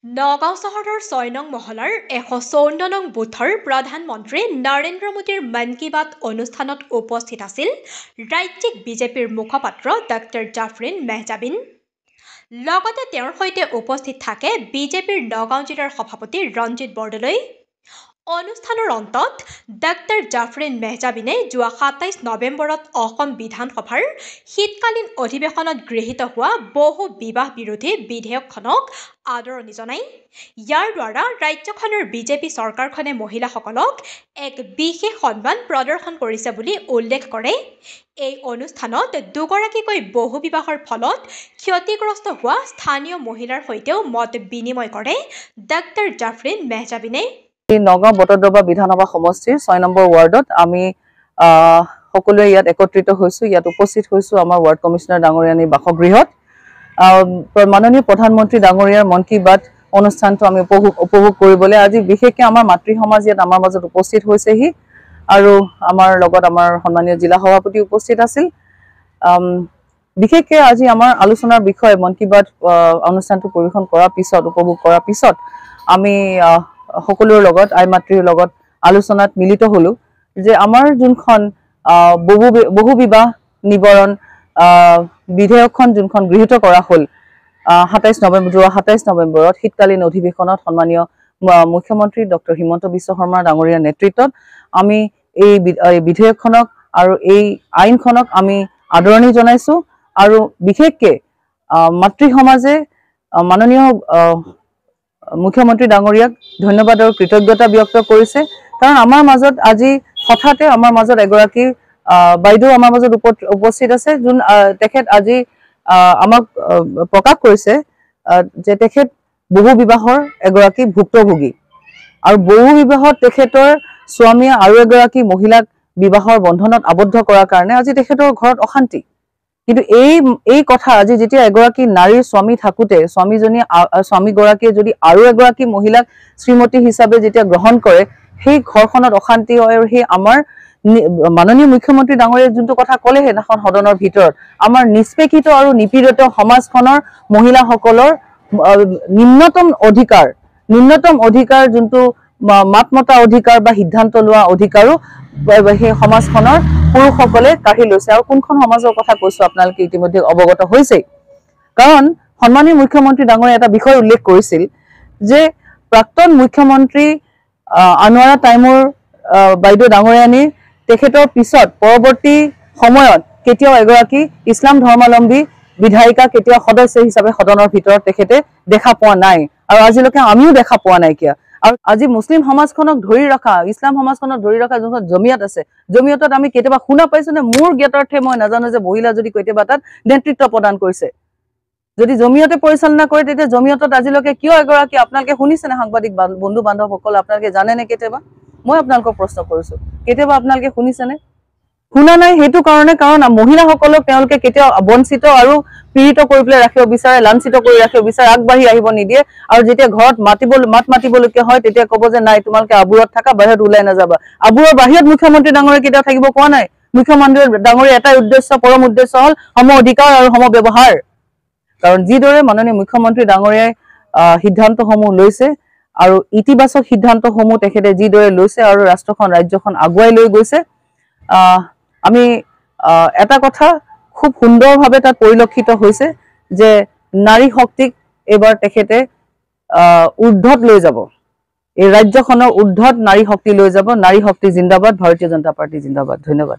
নগাঁও চহৰৰ ৬ নং মহলাৰ ১৫৪ নং বুথৰ প্ৰধানমন্ত্ৰী নৰেন্দ্ৰ মোদীৰ মন কী বাত অনুষ্ঠানত উপস্থিত আছিল ৰাজ্যিক বিজেপিৰ মুখপাত্ৰ ডক্টৰ জাফৰিন মেহজাবিন। লগতে তেওঁৰ সৈতে উপস্থিত থাকে বিজেপিৰ নগাঁও জিলাৰ সভাপতি ৰঞ্জিত বৰদলৈ। অনুষ্ঠানৰ অন্তত ডক্টৰ জাফৰিন মেহজাবিনে যোৱা ২৭ নৱেম্বৰত অসম বিধানসভাৰ শীতকালীন অধিৱেশনত গৃহীত হোৱা বহু বিবাহ বিৰোধী বিধেয়কখনক আদৰণি জনায়। ইয়াৰ দ্বাৰা ৰাজ্যখনৰ বিজেপি চৰকাৰখনে মহিলাসকলক এক বিশেষ সন্মান প্ৰদৰ্শন কৰিছে বুলি উল্লেখ কৰে। এই অনুষ্ঠানত দুগৰাকীকৈ বহু বিবাহৰ ফলত ক্ষতিগ্ৰস্ত হোৱা স্থানীয় মহিলাৰ সৈতেও মত বিনিময় কৰে ডক্টৰ জাফৰিন মেহজাবিনে। নগাঁও বটদ্ৰৱা বিধানসভা সমষ্টিৰ ৬ নম্বৰ ৱাৰ্ডত আমি সকলোৱে ইয়াত একত্ৰিত হৈছোঁ। ইয়াত উপস্থিত হৈছোঁ আমাৰ ৱাৰ্ড কমিশ্যনাৰ ডাঙৰীয়ানীৰ বাসগৃহত। মাননীয় প্ৰধানমন্ত্ৰী ডাঙৰীয়াৰ মন কী বাত অনুষ্ঠানটো আমি উপভোগ কৰিবলৈ আজি বিশেষকৈ আমাৰ মাতৃ সমাজ ইয়াত আমাৰ মাজত উপস্থিত হৈছেহি আৰু আমাৰ লগত আমাৰ সন্মানীয় জিলা সভাপতি উপস্থিত আছিল। বিশেষকৈ আজি আমাৰ আলোচনাৰ বিষয় মন কী বাত অনুষ্ঠানটো পৰিৱেশন কৰাৰ পিছত উপভোগ কৰাৰ পিছত আমি সকলোৰ লগত আই মাতৃৰ লগত আলোচনাত মিলিত হলো যে আমাৰ যোনখন বহু বিবাহ নিবৰণ বিধেয়কখন যোনখন গৃহীত কৰা হ'ল ২৭ নৱেম্বৰত শীতকালীন অধিৱেশনত সন্মানীয় মুখ্যমন্ত্ৰী ডক্টৰ হিমন্ত বিশ্ব শৰ্মা ডাঙৰীয়াৰ নেতৃত্বত আমি এই বিধেয়কখনক আৰু এই আইনখনক আমি আদৰণি জনাইছোঁ আৰু বিশেষকৈ মাতৃ সমাজে মাননীয় মুখ্যমন্ত্ৰী ডাঙৰীয়াক ধন্যবাদ আৰু কৃতজ্ঞতা ব্যক্ত কৰিছে। কাৰণ আমাৰ মাজত আজি হঠাতে আমাৰ মাজত এগৰাকী বাইদেউ আমাৰ মাজত উপস্থিত আছে যোন তেখেত আজি আমাক প্ৰকাশ কৰিছে যে তেখেত বহু বিবাহৰ এগৰাকী ভুক্তভোগী আৰু বহু বিবাহত তেখেতৰ স্বামীয়ে আৰু এগৰাকী মহিলাক বিবাহৰ বন্ধনত আবদ্ধ কৰাৰ কাৰণে আজি তেখেতৰ ঘৰত অশান্তি। কিন্তু এই কথা আজি যেতিয়া এগৰাকী নাৰীৰ স্বামী থাকোঁতে স্বামীগৰাকীয়ে যদি আৰু এগৰাকী মহিলাক শ্ৰীমতী হিচাপে যেতিয়া গ্ৰহণ কৰে সেই ঘৰখনত অশান্তি হয়। আৰু সেই আমাৰ মাননীয় মুখ্যমন্ত্ৰী ডাঙৰীয়াই যোনটো কথা ক'লে সেইদিনাখন সদনৰ ভিতৰত আমাৰ নিষ্পেষিত আৰু নিপীড়িত সমাজখনৰ মহিলাসকলৰ ন্যূনতম অধিকাৰ যোনটো মাত মতা অধিকাৰ বা সিদ্ধান্ত লোৱা অধিকাৰো সেই সমাজখনৰ পুৰুষসকলে কাঢ়ি লৈছে। আৰু কোনখন সমাজৰ কথা কৈছো আপোনালোকে ইতিমধ্যে অৱগত হৈছেই। কাৰণ সন্মানীয় মুখ্যমন্ত্ৰী ডাঙৰীয়াই এটা বিষয় উল্লেখ কৰিছিল যে প্ৰাক্তন মুখ্যমন্ত্ৰী আনোৱাৰা টাইমৰ বাইদেউ ডাঙৰীয়ানী তেখেতৰ পিছত পৰৱৰ্তী সময়ত কেতিয়াও এগৰাকী ইছলাম ধৰ্মাৱলম্বী বিধায়িকা কেতিয়াও সদস্য হিচাপে সদনৰ ভিতৰত তেখেতে দেখা পোৱা নাই আৰু আজিলৈকে আমিও দেখা পোৱা নাইকিয়া। আৰু আজি মুছলিম সমাজখনক ধৰি ৰখা ইছলাম সমাজখনক ধৰি ৰখা যোনখন জমিয়ত আছে জমিয়তত আমি কেতিয়াবা শুনা পাইছো নে? মোৰ জ্ঞাতাৰ্থে মই নাজানো যে মহিলা যদি কেতিয়াবা তাত নেতৃত্ব প্ৰদান কৰিছে। যদি জমিয়তে পৰিচালনা কৰে তেতিয়া জমিয়তত আজিলৈকে কিয় এগৰাকী আপোনালোকে শুনিছেনে? সাংবাদিক বন্ধু বান্ধৱসকল আপোনালোকে জানেনে? কেতিয়াবা মই আপোনালোকক প্ৰশ্ন কৰিছো কেতিয়াবা আপোনালোকে শুনিছেনে? শুনা নাই। সেইটো কাৰণে কাৰণ মহিলাসকলক তেওঁলোকে কেতিয়াও বঞ্চিত আৰু পীড়িত কৰি পেলাই ৰাখিব বিচাৰে, লাঞ্ছিত কৰি ৰাখিব বিচাৰে, আগবাঢ়ি আহিব নিদিয়ে। আৰু যেতিয়া ঘৰত মাত মাতিবলগীয়া হয় তেতিয়া ক'ব যে নাই তোমালোকে আবুৰত থাকা, বাহিৰত ওলাই নাযাবা। আবুৰৰ বাহিৰত মুখ্যমন্ত্ৰী ডাঙৰীয়া কেতিয়াও থাকিব কোৱা নাই। মুখ্যমন্ত্ৰী ডাঙৰীয়া এটাই উদ্দেশ্য, পৰম উদ্দেশ্য হ'ল সম অধিকাৰ আৰু সম ব্যৱহাৰ। কাৰণ যিদৰে মাননীয় মুখ্যমন্ত্ৰী ডাঙৰীয়াই সিদ্ধান্তসমূহ লৈছে আৰু ইতিবাচক সিদ্ধান্তসমূহ তেখেতে যিদৰে লৈছে আৰু ৰাজ্যখন আগুৱাই লৈ গৈছে, আমি এটা কথা খুব সুন্দৰভাৱে তাত পৰিলক্ষিত হৈছে যে নাৰী শক্তিক এইবাৰ তেখেতে ঊৰ্ধত লৈ যাব। এই ৰাজ্যখনৰ ঊৰ্ধত নাৰী শক্তি লৈ যাব। নাৰী শক্তি জিন্দাবাদ, ভাৰতীয় জনতা পাৰ্টি জিন্দাবাদ। ধন্যবাদ।